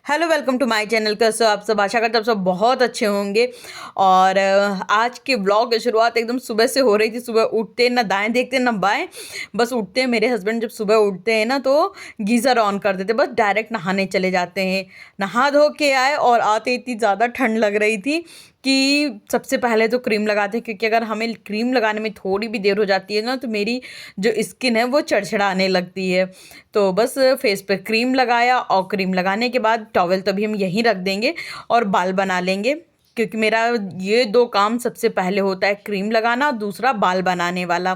Hello, welcome to my channel. कैसे हो आप सब? आशा करते हैं आप सब बहुत अच्छे होंगे। और आज के ब्लॉग की शुरुआत एकदम सुबह से हो रही थी। सुबह उठते ना दाएं देखते ना बाएं, बस उठते हैं। मेरे हस्बैंड जब सुबह उठते हैं ना तो गीज़र ऑन कर देते, बस डायरेक्ट नहाने चले जाते हैं। नहा धो के आए और आते इतनी ज़्यादा ठंड लग रही थी कि सबसे पहले तो क्रीम लगाते हैं, क्योंकि अगर हमें क्रीम लगाने में थोड़ी भी देर हो जाती है ना तो मेरी जो स्किन है वो चढ़चढ़ाने लगती है। तो बस फेस पे क्रीम लगाया और क्रीम लगाने के बाद टॉवेल तो अभी हम यहीं रख देंगे और बाल बना लेंगे, क्योंकि मेरा ये दो काम सबसे पहले होता है, क्रीम लगाना और दूसरा बाल बनाने वाला।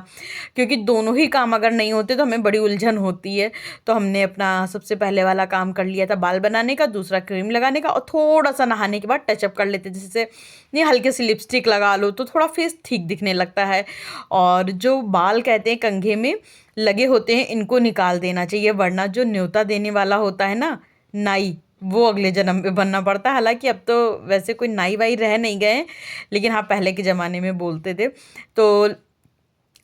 क्योंकि दोनों ही काम अगर नहीं होते तो हमें बड़ी उलझन होती है। तो हमने अपना सबसे पहले वाला काम कर लिया था बाल बनाने का, दूसरा क्रीम लगाने का, और थोड़ा सा नहाने के बाद टचअप कर लेते, जैसे नहीं हल्के सी लिपस्टिक लगा लो तो थोड़ा फेस ठीक दिखने लगता है। और जो बाल कहते हैं कंघे में लगे होते हैं, इनको निकाल देना चाहिए, वरना जो न्योता देने वाला होता है ना, नाई, वो अगले जन्म में बनना पड़ता है। हालांकि अब तो वैसे कोई नाई वाई रह नहीं गए, लेकिन हाँ पहले के ज़माने में बोलते थे। तो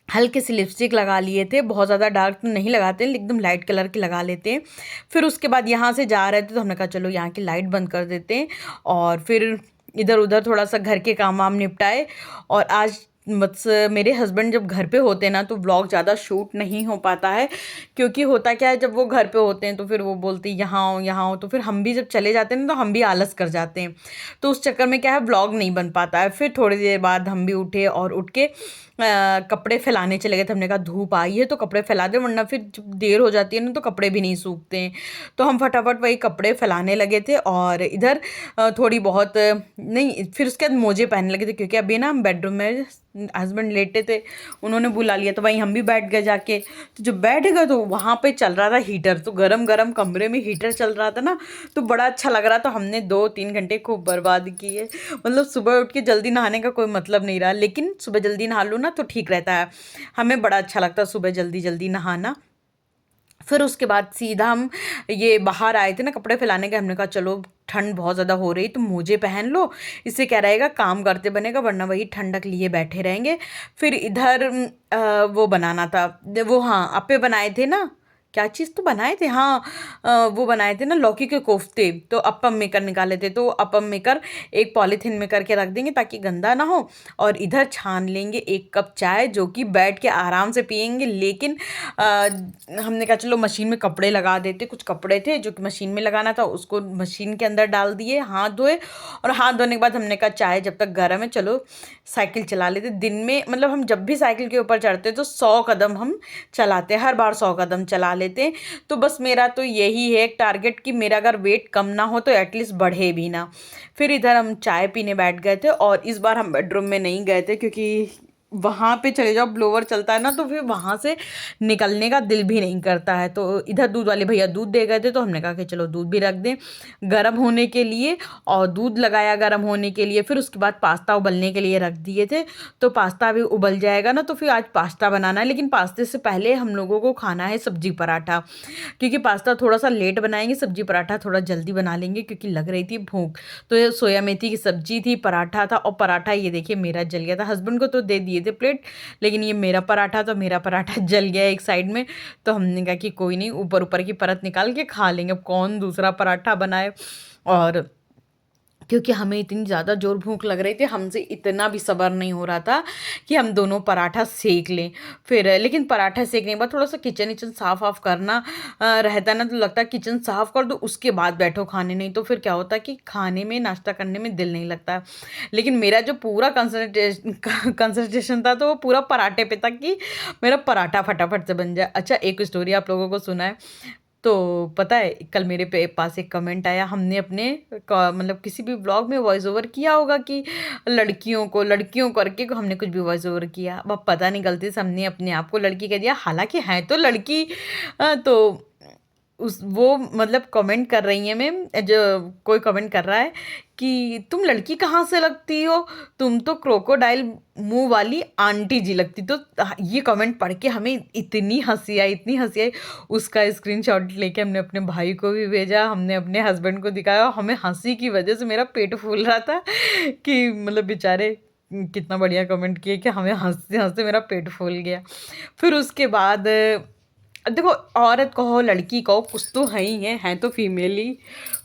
हल्के से लिपस्टिक लगा लिए थे, बहुत ज़्यादा डार्क तो नहीं लगाते हैं, एकदम लाइट कलर की लगा लेते हैं। फिर उसके बाद यहाँ से जा रहे थे तो हमने कहा चलो यहाँ की लाइट बंद कर देते हैं, और फिर इधर उधर थोड़ा सा घर के काम वाम निपटाए। और आज बस मेरे हस्बैंड जब घर पे होते हैं ना तो व्लॉग ज़्यादा शूट नहीं हो पाता है, क्योंकि होता क्या है, जब वो घर पे होते हैं तो फिर वो बोलते हैं यहाँ आओ यहाँ आओ, तो फिर हम भी जब चले जाते हैं ना तो हम भी आलस कर जाते हैं। तो उस चक्कर में क्या है, व्लॉग नहीं बन पाता है। फिर थोड़ी देर बाद हम भी उठे और उठ के कपड़े फैलाने चले गए थे। हमने कहा धूप आई है तो कपड़े फैला दे, वरना फिर जब देर हो जाती है ना तो कपड़े भी नहीं सूखते हैं। तो हम फटाफट वही कपड़े फैलाने लगे थे, और इधर थोड़ी बहुत नहीं, फिर उसके बाद मोजे पहनने लगे थे, क्योंकि अभी ना हम बेडरूम में हस्बैंड लेटे थे, उन्होंने बुला लिया तो वहीं हम भी बैठ गए जाके। तो जब बैठ गए तो वहाँ पे चल रहा था हीटर, तो गरम गरम कमरे में हीटर चल रहा था ना, तो बड़ा अच्छा लग रहा था। हमने 2-3 घंटे खूब बर्बाद किए। मतलब सुबह उठ के जल्दी नहाने का कोई मतलब नहीं रहा, लेकिन सुबह जल्दी नहा लो ना तो ठीक रहता है। हमें बड़ा अच्छा लगता है सुबह जल्दी जल्दी नहाना। फिर उसके बाद सीधा हम ये बाहर आए थे ना कपड़े फैलाने के, हमने कहा चलो ठंड बहुत ज़्यादा हो रही तो मोजे पहन लो, इससे क्या रहेगा काम करते बनेगा, वरना वही ठंडक लिए बैठे रहेंगे। फिर इधर वो बनाना था, वो हाँ अप्पे बनाए थे ना, क्या चीज़ तो बनाए थे, हाँ वो बनाए थे ना लौकी के कोफ्ते। तो अपम मेकर निकाले थे, तो अपम मेकर एक पॉलीथीन में करके रख देंगे ताकि गंदा ना हो। और इधर छान लेंगे 1 कप चाय, जो कि बैठ के आराम से पियेंगे। लेकिन हमने कहा चलो मशीन में कपड़े लगा देते, कुछ कपड़े थे जो कि मशीन में लगाना था, उसको मशीन के अंदर डाल दिए, हाथ धोए। और हाथ धोने के बाद हमने कहा चाय जब तक गर्म है चलो साइकिल चला लेते। दिन में मतलब हम जब भी साइकिल के ऊपर चढ़ते तो 100 कदम हम चलाते, हर बार 100 कदम चला लेते हैं। तो बस मेरा तो यही है एक टारगेट कि मेरा अगर वेट कम ना हो तो एटलीस्ट बढ़े भी ना। फिर इधर हम चाय पीने बैठ गए थे, और इस बार हम बेडरूम में नहीं गए थे, क्योंकि वहाँ पे चले जाओ ब्लोवर चलता है ना तो फिर वहाँ से निकलने का दिल भी नहीं करता है। तो इधर दूध वाले भैया दूध दे गए थे, तो हमने कहा कि चलो दूध भी रख दें गर्म होने के लिए, और दूध लगाया गर्म होने के लिए। फिर उसके बाद पास्ता उबलने के लिए रख दिए थे, तो पास्ता भी उबल जाएगा ना तो फिर आज पास्ता बनाना है। लेकिन पास्ते से पहले हम लोगों को खाना है सब्जी पराठा, क्योंकि पास्ता थोड़ा सा लेट बनाएंगे, सब्जी पराठा थोड़ा जल्दी बना लेंगे, क्योंकि लग रही थी भूख। तो ये सोया मेथी की सब्जी थी, पराठा था, और पराठा ये देखिए मेरा जल गया था। हस्बैंड को तो दे दिए थे प्लेट, लेकिन ये मेरा पराठा, तो मेरा पराठा जल गया एक साइड में। तो हमने कहा कि कोई नहीं, ऊपर ऊपर की परत निकाल के खा लेंगे, अब कौन दूसरा पराठा बनाए। और क्योंकि हमें इतनी ज़्यादा जोर भूख लग रही थी, हमसे इतना भी सब्र नहीं हो रहा था कि हम दोनों पराठा सेक लें। फिर लेकिन पराठा सेकने के बाद थोड़ा सा किचन विचन साफ़ वाफ करना रहता है ना, तो लगता है किचन साफ़ कर दो उसके बाद बैठो खाने, नहीं तो फिर क्या होता है कि खाने में नाश्ता करने में दिल नहीं लगता। लेकिन मेरा जो पूरा कंसंट्रेशन था तो वो पूरा पराठे पे था कि मेरा पराठा फटाफट से बन जाए। अच्छा, एक स्टोरी आप लोगों को सुना है तो पता है, कल मेरे पास एक कमेंट आया। हमने अपने मतलब किसी भी ब्लॉग में वॉइस ओवर किया होगा कि लड़कियों करके को हमने कुछ भी वॉइस ओवर किया, अब पता नहीं गलती से हमने अपने आप को लड़की कह दिया, हालांकि है तो लड़की। तो उस वो मतलब कमेंट कर रही है मैम, जो कोई कमेंट कर रहा है कि तुम लड़की कहाँ से लगती हो, तुम तो क्रोकोडाइल मुंह वाली आंटी जी लगती। तो ये कमेंट पढ़ के हमें इतनी हंसी आई, इतनी हंसी आई। उसका स्क्रीनशॉट लेके हमने अपने भाई को भी भेजा, हमने अपने हस्बैंड को दिखाया। हमें हंसी की वजह से मेरा पेट फूल रहा था कि मतलब बेचारे कितना बढ़िया कमेंट किए कि हमें हंसते हंसते मेरा पेट फूल गया। फिर उसके बाद देखो, औरत कहो लड़की कहो कुछ तो है ही हैं तो फीमेल ही।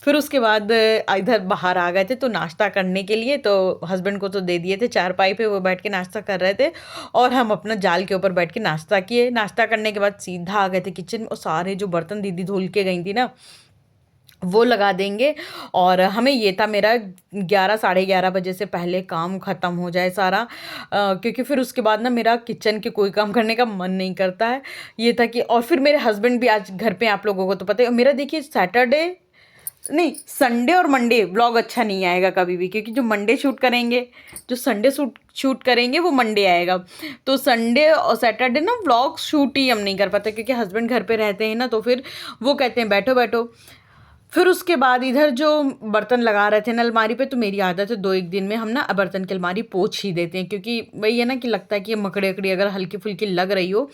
फिर उसके बाद इधर बाहर आ गए थे तो नाश्ता करने के लिए, तो हस्बैंड को तो दे दिए थे चारपाई पे, वो बैठ के नाश्ता कर रहे थे और हम अपना जाल के ऊपर बैठ के नाश्ता किए। नाश्ता करने के बाद सीधा आ गए थे किचन में, और सारे जो बर्तन दीदी धुल के गई थी ना वो लगा देंगे। और हमें ये था मेरा 11 साढ़े 11 बजे से पहले काम ख़त्म हो जाए सारा, क्योंकि फिर उसके बाद ना मेरा किचन के कोई काम करने का मन नहीं करता है। ये था कि, और फिर मेरे हस्बैंड भी आज घर पे, आप लोगों को तो पता है। और मेरा देखिए सैटरडे नहीं, संडे और मंडे व्लॉग अच्छा नहीं आएगा कभी भी, क्योंकि जो मंडे शूट करेंगे, जो संडे शूट करेंगे वो मंडे आएगा। तो संडे और सैटरडे ना व्लॉग शूट ही हम नहीं कर पाते, क्योंकि हस्बैंड घर पे रहते हैं ना, तो फिर वो कहते हैं बैठो बैठो। फिर उसके बाद इधर जो बर्तन लगा रहे थे ना अलमारी पे, तो मेरी आदत है 2 एक दिन में हम ना बर्तन की अलमारी पोंछ ही देते हैं, क्योंकि वही है ना कि लगता है कि ये मकड़ी अकड़ी अगर हल्की फुल्की लग रही हो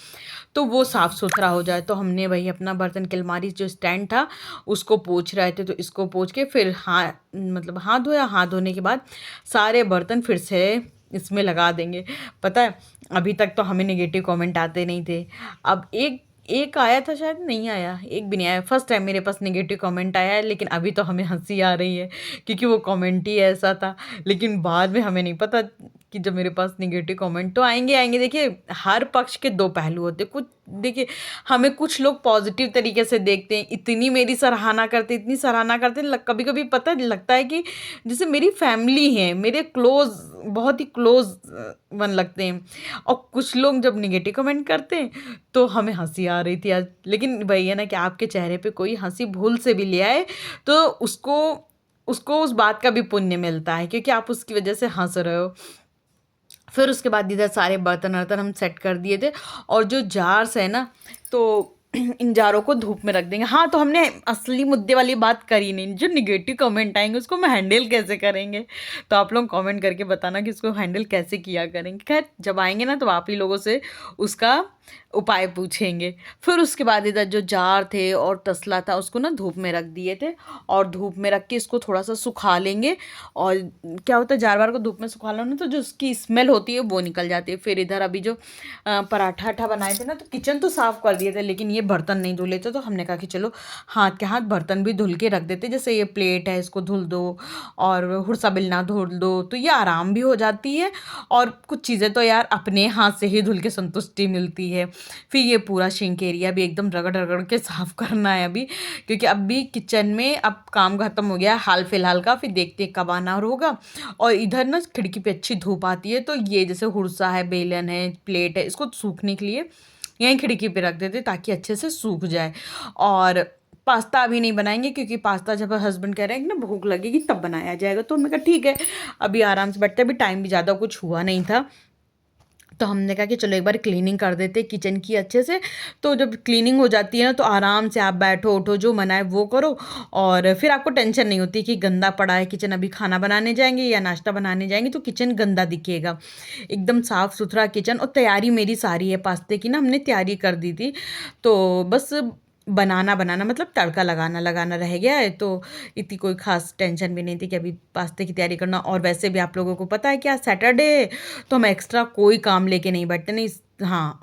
तो वो साफ़ सुथरा हो जाए। तो हमने वही अपना बर्तन की अलमारी जो स्टैंड था उसको पोंछ रहे थे, तो इसको पोंछ के फिर मतलब हाथ धोया। हाथ धोने के बाद सारे बर्तन फिर से इसमें लगा देंगे। पता है अभी तक तो हमें नेगेटिव कमेंट आते नहीं थे, अब एक एक आया था, शायद नहीं आया, एक भी नहीं आया। फर्स्ट टाइम मेरे पास नेगेटिव कमेंट आया है, लेकिन अभी तो हमें हंसी आ रही है क्योंकि वो कमेंट ही ऐसा था। लेकिन बाद में हमें नहीं पता कि जब मेरे पास नेगेटिव कमेंट तो आएंगे आएंगे। देखिए हर पक्ष के दो पहलू होते, कुछ देखिए हमें कुछ लोग पॉजिटिव तरीके से देखते हैं, इतनी मेरी सराहना करते, इतनी सराहना करते, कभी कभी पता लगता है कि जैसे मेरी फैमिली है, मेरे क्लोज, बहुत ही क्लोज वन लगते हैं। और कुछ लोग जब निगेटिव कमेंट करते हैं तो हमें हंसी आ रही थी आज। लेकिन वही है ना कि आपके चेहरे पे कोई हंसी भूल से भी ले आए तो उसको उसको उस बात का भी पुण्य मिलता है, क्योंकि आप उसकी वजह से हंस रहे हो। फिर उसके बाद इधर सारे बर्तन वर्तन हम सेट कर दिए थे, और जो जार्स है ना तो इन जारों को धूप में रख देंगे। हाँ, तो हमने असली मुद्दे वाली बात करी नहीं, जो निगेटिव कमेंट आएंगे उसको हम हैंडल कैसे करेंगे। तो आप लोग कमेंट करके बताना कि उसको हैंडल कैसे किया करेंगे। खैर जब आएंगे ना तो आप ही लोगों से उसका उपाय पूछेंगे। फिर उसके बाद इधर जो जार थे और तसला था उसको ना धूप में रख दिए थे, और धूप में रख के इसको थोड़ा सा सुखा लेंगे। और क्या होता है, जार बार को धूप में सुखा लो ना तो जो उसकी स्मेल होती है वो निकल जाती है। फिर इधर अभी जो पराठा अठा बनाए थे ना, तो किचन तो साफ़ कर दिए थे, लेकिन ये बर्तन नहीं धुले थे। तो हमने कहा कि चलो हाथ के हाथ बर्तन भी धुल के रख देते, जैसे ये प्लेट है इसको धुल दो और हुरसा बिलना धुल दो, तो ये आराम भी हो जाती है। और कुछ चीज़ें तो यार अपने हाथ से ही धुल के संतुष्टि मिलती है। फिर ये पूरा सिंक एरिया भी एकदम रगड़ रगड़ के साफ़ करना है अभी, क्योंकि अब भी किचन में अब काम ख़त्म हो गया है हाल फिलहाल का। फिर देखते हैं कब आना होगा। और इधर ना खिड़की पे अच्छी धूप आती है, तो ये जैसे हुरसा है, बेलन है, प्लेट है, इसको सूखने के लिए यहीं खिड़की पे रख देते ताकि अच्छे से सूख जाए। और पास्ता अभी नहीं बनाएंगे, क्योंकि पास्ता जब हस्बैंड कह रहे हैं कि ना भूख लगेगी तब बनाया जाएगा। तो उन्होंने कहा ठीक है, अभी आराम से बैठते, अभी टाइम भी ज़्यादा कुछ हुआ नहीं था। तो हमने कहा कि चलो एक बार क्लीनिंग कर देते किचन की अच्छे से। तो जब क्लीनिंग हो जाती है ना तो आराम से आप बैठो उठो जो मना है वो करो, और फिर आपको टेंशन नहीं होती कि गंदा पड़ा है किचन, अभी खाना बनाने जाएंगे या नाश्ता बनाने जाएंगे तो किचन गंदा दिखेगा। एकदम साफ़ सुथरा किचन। और तैयारी मेरी सारी है पास्ते की ना, हमने तैयारी कर दी थी। तो बस बनाना बनाना मतलब तड़का लगाना लगाना रह गया है। तो इतनी कोई ख़ास टेंशन भी नहीं थी कि अभी पास्ते की तैयारी करना। और वैसे भी आप लोगों को पता है कि आज सैटरडे है, तो हम एक्स्ट्रा कोई काम लेके नहीं बैठते नहीं। हाँ,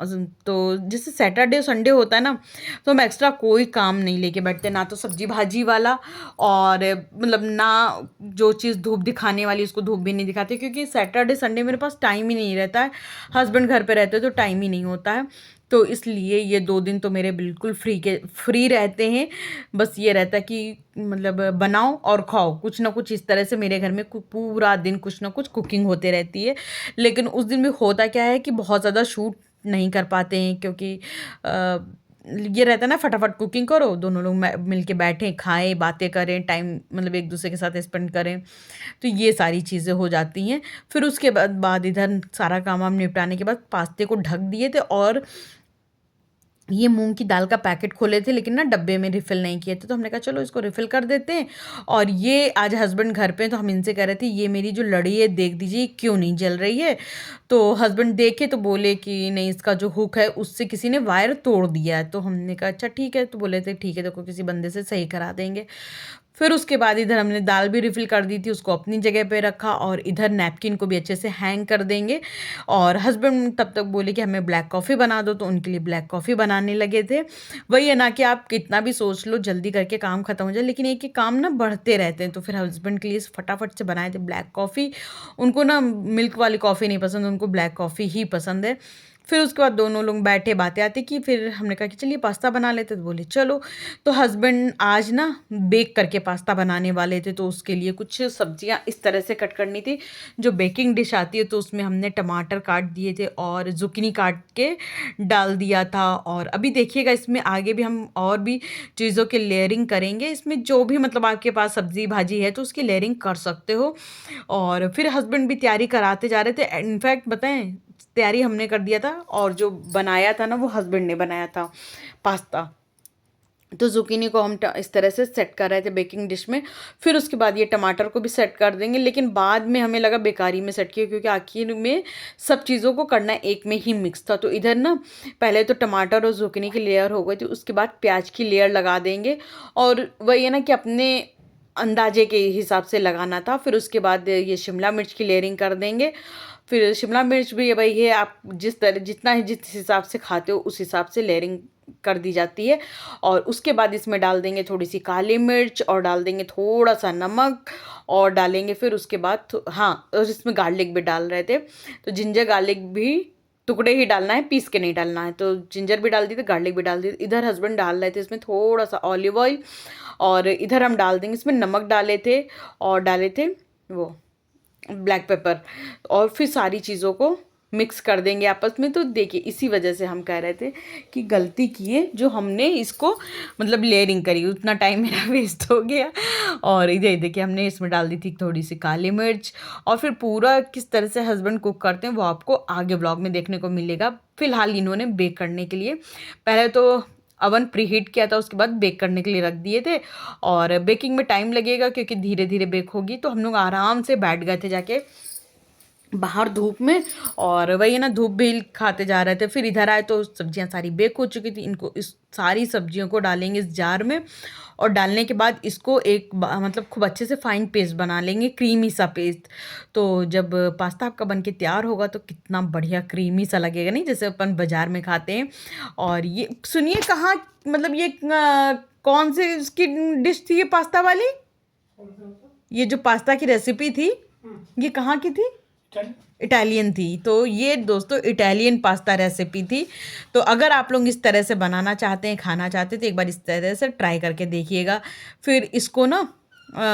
तो जैसे सैटरडे संडे होता है ना, तो हम एक्स्ट्रा कोई काम नहीं लेके बैठते, ना तो सब्जी भाजी वाला, और मतलब ना जो चीज़ धूप दिखाने वाली उसको धूप भी नहीं दिखाते, क्योंकि सैटरडे संडे मेरे पास टाइम ही नहीं रहता है। हस्बैंड घर पे रहते तो टाइम ही नहीं होता है। तो इसलिए ये 2 दिन तो मेरे बिल्कुल फ्री रहते हैं। बस ये रहता है कि मतलब बनाओ और खाओ, कुछ ना कुछ इस तरह से मेरे घर में पूरा दिन कुछ ना कुछ कुकिंग होते रहती है। लेकिन उस दिन भी होता क्या है कि बहुत ज़्यादा शूट नहीं कर पाते हैं, क्योंकि ये रहता है ना फटाफट कुकिंग करो, दोनों लोग मिल के बैठें, खाएं, बातें करें, टाइम मतलब एक दूसरे के साथ स्पेंड करें। तो ये सारी चीज़ें हो जाती हैं। फिर उसके बाद इधर सारा काम वाम निपटाने के बाद पास्ते को ढक दिए थे, और ये मूंग की दाल का पैकेट खोले थे, लेकिन ना डब्बे में रिफ़िल नहीं किए थे। तो हमने कहा चलो इसको रिफ़िल कर देते हैं। और ये आज हस्बैंड घर पे हैं, तो हम इनसे कह रहे थे ये मेरी जो लड़ी है देख दीजिए क्यों नहीं जल रही है। तो हस्बैंड देखे तो बोले कि नहीं, इसका जो हुक है उससे किसी ने वायर तोड़ दिया है। तो हमने कहा अच्छा ठीक है, तो बोले थे ठीक है, देखो किसी बंदे से सही करा देंगे। फिर उसके बाद इधर हमने दाल भी रिफ़िल कर दी थी, उसको अपनी जगह पे रखा और इधर नैपकिन को भी अच्छे से हैंग कर देंगे। और हस्बैंड तब तक बोले कि हमें ब्लैक कॉफ़ी बना दो, तो उनके लिए ब्लैक कॉफ़ी बनाने लगे थे। वही है ना कि आप कितना भी सोच लो जल्दी करके काम ख़त्म हो जाए, लेकिन एक ही काम ना बढ़ते रहते हैं। तो फिर हस्बैंड के लिए फटाफट से बनाए थे ब्लैक कॉफ़ी। उनको ना मिल्क वाली कॉफ़ी नहीं पसंद, उनको ब्लैक कॉफ़ी ही पसंद है। फिर उसके बाद दोनों लोग बैठे बातें आती की, फिर हमने कहा कि चलिए पास्ता बना लेते, तो बोले चलो। तो हस्बैंड आज ना बेक करके पास्ता बनाने वाले थे, तो उसके लिए कुछ सब्जियां इस तरह से कट करनी थी। जो बेकिंग डिश आती है तो उसमें हमने टमाटर काट दिए थे और जुकीनी काट के डाल दिया था। और अभी देखिएगा इसमें आगे भी हम और भी चीज़ों की लेयरिंग करेंगे। इसमें जो भी मतलब आपके पास सब्जी भाजी है तो उसकी लेयरिंग कर सकते हो। और फिर हस्बैंड भी तैयारी कराते जा रहे थे। इनफैक्ट बताएं, तैयारी हमने कर दिया था और जो बनाया था ना वो हस्बैंड ने बनाया था पास्ता। तो ज़ुकीनी को हम इस तरह से सेट कर रहे थे बेकिंग डिश में। फिर उसके बाद ये टमाटर को भी सेट कर देंगे, लेकिन बाद में हमें लगा बेकारी में सेट किया, क्योंकि आखिर में सब चीज़ों को करना एक में ही मिक्स था। तो इधर ना पहले तो टमाटर और ज़ुकीनी की लेयर हो गई थी, उसके बाद प्याज की लेयर लगा देंगे। और वही है ना कि अपने अंदाजे के हिसाब से लगाना था। फिर उसके बाद ये शिमला मिर्च की लेयरिंग कर देंगे। फिर शिमला मिर्च भी वही है, आप जिस हिसाब से खाते हो उस हिसाब से लेयरिंग कर दी जाती है। और उसके बाद इसमें डाल देंगे थोड़ी सी काली मिर्च और डाल देंगे थोड़ा सा नमक और डालेंगे। फिर उसके बाद हाँ, और इसमें गार्लिक भी डाल रहे थे, तो जिंजर गार्लिक भी टुकड़े ही डालना है, पीस के नहीं डालना है। तो जिंजर भी डाल दी थी, गार्लिक भी डाल दी थी। इधर हस्बैंड डाल रहे थे इसमें थोड़ा सा ऑलिव ऑयल, और इधर हम डाल देंगे इसमें नमक डाले थे और डाले थे वो ब्लैक पेपर। और फिर सारी चीज़ों को मिक्स कर देंगे आपस में। तो देखिए इसी वजह से हम कह रहे थे कि गलती की है जो हमने इसको मतलब लेयरिंग करी, उतना टाइम मेरा वेस्ट हो गया। और इधर देखिए हमने इसमें डाल दी थी थोड़ी सी काली मिर्च। और फिर पूरा किस तरह से हस्बैंड कुक करते हैं वो आपको आगे ब्लॉग में देखने को मिलेगा। फिलहाल इन्होंने बेक करने के लिए पहले तो अवन प्रीहीट किया था, उसके बाद बेक करने के लिए रख दिए थे। और बेकिंग में टाइम लगेगा क्योंकि धीरे धीरे बेक होगी। तो हम लोग आराम से बैठ गए थे जाके बाहर धूप में, और वही ना धूप भी खाते जा रहे थे। फिर इधर आए तो सब्जियां सारी बेक हो चुकी थी। इनको इस सारी सब्जियों को डालेंगे इस जार में, और डालने के बाद इसको मतलब खूब अच्छे से फाइन पेस्ट बना लेंगे, क्रीमी सा पेस्ट। तो जब पास्ता आपका बन के तैयार होगा तो कितना बढ़िया क्रीमी सा लगेगा, नहीं जैसे अपन बाज़ार में खाते हैं। और ये सुनिए कहाँ मतलब ये कौन से इसकी डिश थी ये पास्ता वाली, ये जो पास्ता की रेसिपी थी ये कहाँ की थी? इटालियन थी। तो ये दोस्तों इटालियन पास्ता रेसिपी थी। तो अगर आप लोग इस तरह से बनाना चाहते हैं, खाना चाहते हैं, तो एक बार इस तरह से ट्राई करके देखिएगा। फिर इसको ना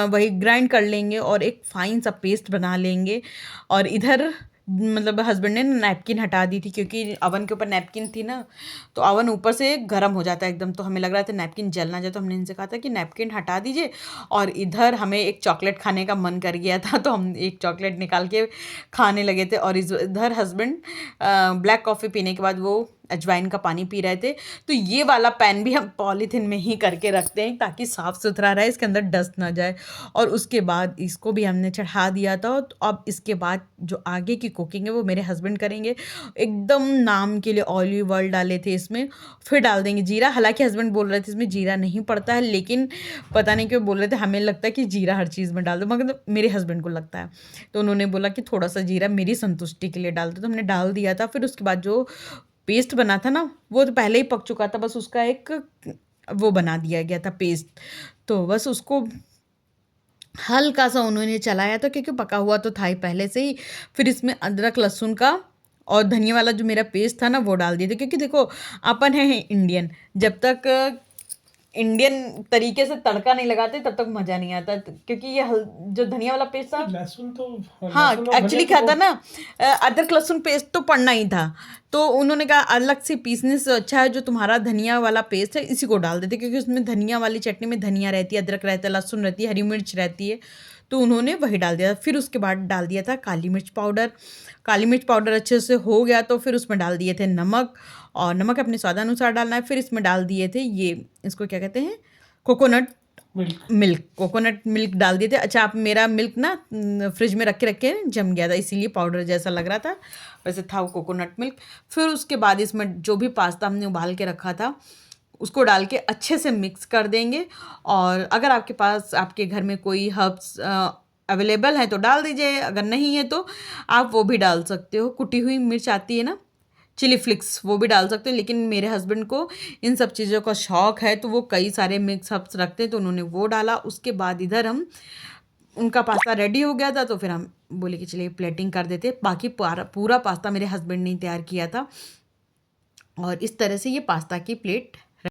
वही ग्राइंड कर लेंगे और एक फाइन सा पेस्ट बना लेंगे। और इधर मतलब हस्बैंड ने नैपकिन हटा दी थी, क्योंकि अवन के ऊपर नैपकिन थी ना, तो अवन ऊपर से गर्म हो जाता है एकदम। तो हमें लग रहा था नैपकिन जल ना जाए, तो हमने इनसे कहा था कि नैपकिन हटा दीजिए। और इधर हमें एक चॉकलेट खाने का मन कर गया था, तो हम एक चॉकलेट निकाल के खाने लगे थे। और इधर हस्बैंड ब्लैक कॉफ़ी पीने के बाद वो अजवाइन का पानी पी रहे थे। तो ये वाला पैन भी हम पॉलीथिन में ही करके रखते हैं ताकि साफ़ सुथरा रहे, इसके अंदर डस्ट ना जाए। और उसके बाद इसको भी हमने चढ़ा दिया था। तो अब इसके बाद जो आगे की कुकिंग है वो मेरे हस्बैंड करेंगे। एकदम नाम के लिए ऑलिव ऑयल डाले थे इसमें, फिर डाल देंगे जीरा। हालांकि हस्बैंड बोल रहे थे इसमें जीरा नहीं पड़ता है, लेकिन पता नहीं क्यों बोल रहे थे, हमें लगता है कि जीरा हर चीज़ में डाल दो, मगर मेरे हस्बैंड को लगता है। तो उन्होंने बोला कि थोड़ा सा जीरा मेरी संतुष्टि के लिए डाल दो, तो हमने डाल दिया था। फिर उसके बाद जो पेस्ट बना था ना वो तो पहले ही पक चुका था, बस उसका एक वो बना दिया गया था पेस्ट। तो बस उसको हल्का सा उन्होंने चलाया था, क्योंकि पका हुआ तो था ही पहले से ही। फिर इसमें अदरक लहसुन का और धनिया वाला जो मेरा पेस्ट था ना वो डाल दिए थे, क्योंकि देखो अपन है इंडियन, जब तक इंडियन तरीके से तड़का नहीं लगाते तब तक मज़ा नहीं आता। क्योंकि ये जो धनिया वाला पेस्ट था, लहसुन तो हाँ एक्चुअली क्या था ना, अदरक लहसुन पेस्ट तो पड़ना ही था। तो उन्होंने कहा अलग से पीसने से अच्छा है जो तुम्हारा धनिया वाला पेस्ट है इसी को डाल देते, क्योंकि उसमें धनिया वाली चटनी में धनिया रहती है, अदरक रहता है, लहसुन रहती है, हरी मिर्च रहती है। तो उन्होंने वही डाल दिया। फिर उसके बाद डाल दिया था काली मिर्च पाउडर। काली मिर्च पाउडर अच्छे से हो गया तो फिर उसमें डाल दिए थे नमक, और नमक अपने स्वादानुसार डालना है। फिर इसमें डाल दिए थे ये, इसको क्या कहते हैं, कोकोनट मिल्क। कोकोनट मिल्क डाल दिए थे। अच्छा आप मेरा मिल्क ना फ्रिज में रख के जम गया था, इसीलिए पाउडर जैसा लग रहा था, वैसे था वो कोकोनट मिल्क। फिर उसके बाद इसमें जो भी पास्ता हमने उबाल के रखा था उसको डाल के अच्छे से मिक्स कर देंगे। और अगर आपके पास आपके घर में कोई हर्ब्स अवेलेबल है तो डाल दीजिए, अगर नहीं है तो आप वो भी डाल सकते हो। कुटी हुई मिर्च आती है ना, चिली फ्लिक्स, वो भी डाल सकते हो। लेकिन मेरे हस्बैंड को इन सब चीज़ों का शौक है तो वो कई सारे मिक्स हर्ब्स रखते हैं, तो उन्होंने वो डाला। उसके बाद इधर हम उनका पास्ता रेडी हो गया था, तो फिर हम बोले कि चलिए प्लेटिंग कर देते। बाकी पूरा पास्ता मेरे हस्बैंड ने तैयार किया था। और इस तरह से ये पास्ता की प्लेट